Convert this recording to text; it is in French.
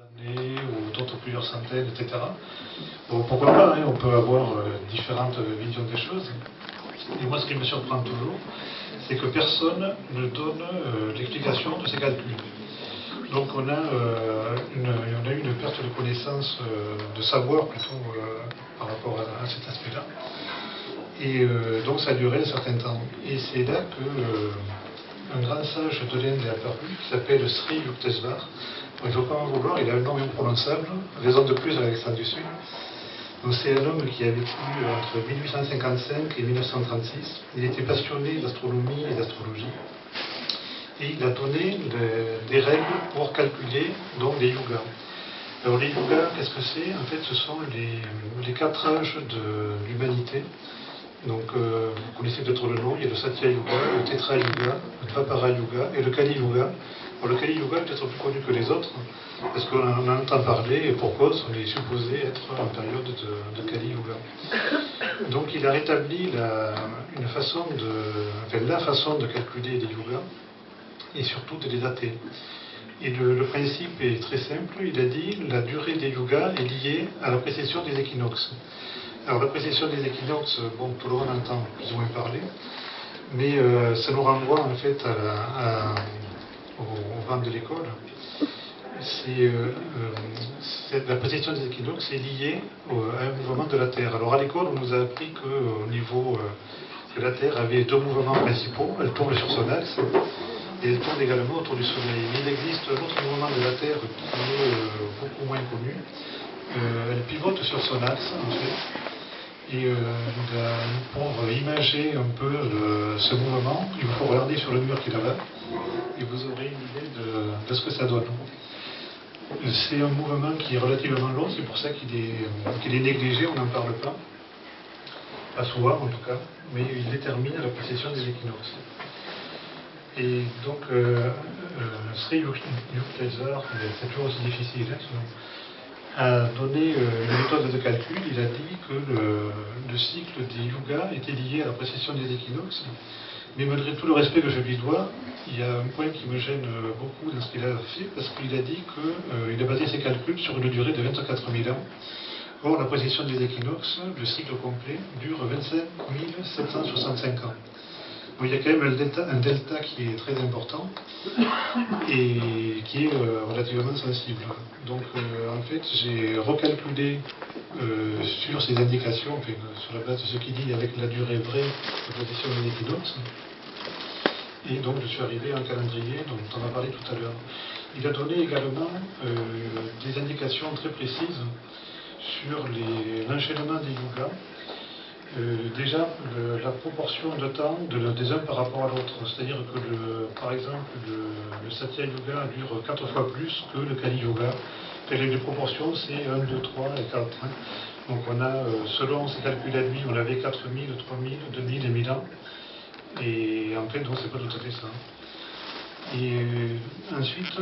années ou d'autres plusieurs centaines, etc. Bon, pourquoi pas, hein, on peut avoir différentes visions des choses. Et moi, ce qui me surprend toujours, c'est que personne ne donne l'explication de ces calculs. Donc on a eu une perte de connaissance, de savoir plutôt, par rapport à cet aspect-là. Et donc ça a duré un certain temps. Et c'est là que un grand sage de l'Inde est apparu, qui s'appelle Sri Yukteswar. Il ne faut pas en vouloir, il a un nom imprononçable, raison de plus à l'accent du Sud. Donc c'est un homme qui a vécu entre 1855 et 1936. Il était passionné d'astronomie et d'astrologie. Et il a donné des règles pour calculer donc les yugas. Alors les yugas, qu'est-ce que c'est? En fait, ce sont les 4 âges de l'humanité. Donc vous connaissez peut-être le nom, il y a le Satya Yuga, le Tetra Yuga, le Dvapara Yuga et le Kali Yuga. Alors, le Kali Yuga est peut-être plus connu que les autres, parce qu'on en entend parler, et pour cause, on est supposé être en période de Kali Yuga. Donc il a rétabli la façon de calculer les yugas, et surtout de les dater. Et le principe est très simple, il a dit la durée des yugas est liée à la précession des équinoxes. Alors la précession des équinoxes, bon, tout le monde entend plus ou moins parler, mais ça nous renvoie en fait au vent de l'école. La précession des équinoxes est liée à un mouvement de la Terre. Alors à l'école, on nous a appris qu'au niveau que la Terre avait 2 mouvements principaux, elle tourne sur son axe, et elle tourne également autour du Soleil. Mais il existe un autre mouvement de la Terre qui est beaucoup moins connu. Elle pivote sur son axe, en fait. Et pour imager un peu ce mouvement, il faut regarder sur le mur qui est là-bas, et vous aurez une idée de ce que ça donne. C'est un mouvement qui est relativement long, c'est pour ça qu'il est négligé, on n'en parle pas. Pas souvent en tout cas, mais il détermine la précession des équinoxes. Et donc, Sri Yukteswar, c'est toujours aussi difficile, a donné une méthode de calcul. Il a dit que le cycle des yugas était lié à la précession des équinoxes. Mais malgré tout le respect que je lui dois, il y a un point qui me gêne beaucoup dans ce qu'il a fait, parce qu'il a dit qu'il a basé ses calculs sur une durée de 24 000 ans. Or, la précession des équinoxes, le cycle complet, dure 25 765 ans. Donc, il y a quand même un delta qui est très important et qui est relativement sensible. Donc en fait j'ai recalculé sur ces indications, enfin, sur la base de ce qu'il dit avec la durée vraie de précession des équinoxes. Et donc je suis arrivé à un calendrier dont on a parlé tout à l'heure. Il a donné également des indications très précises sur l'enchaînement des yugas. Déjà, la proportion de temps des uns par rapport à l'autre. C'est-à-dire que, par exemple, le Satya Yuga dure 4 fois plus que le Kali Yuga. Les proportions, c'est 1, 2, 3 et 4. Donc on a, selon ses calculs à lui, on avait 4000, 3000, 2000 et 1000 ans. Et en fait, donc c'est pas tout à fait ça. Et ensuite,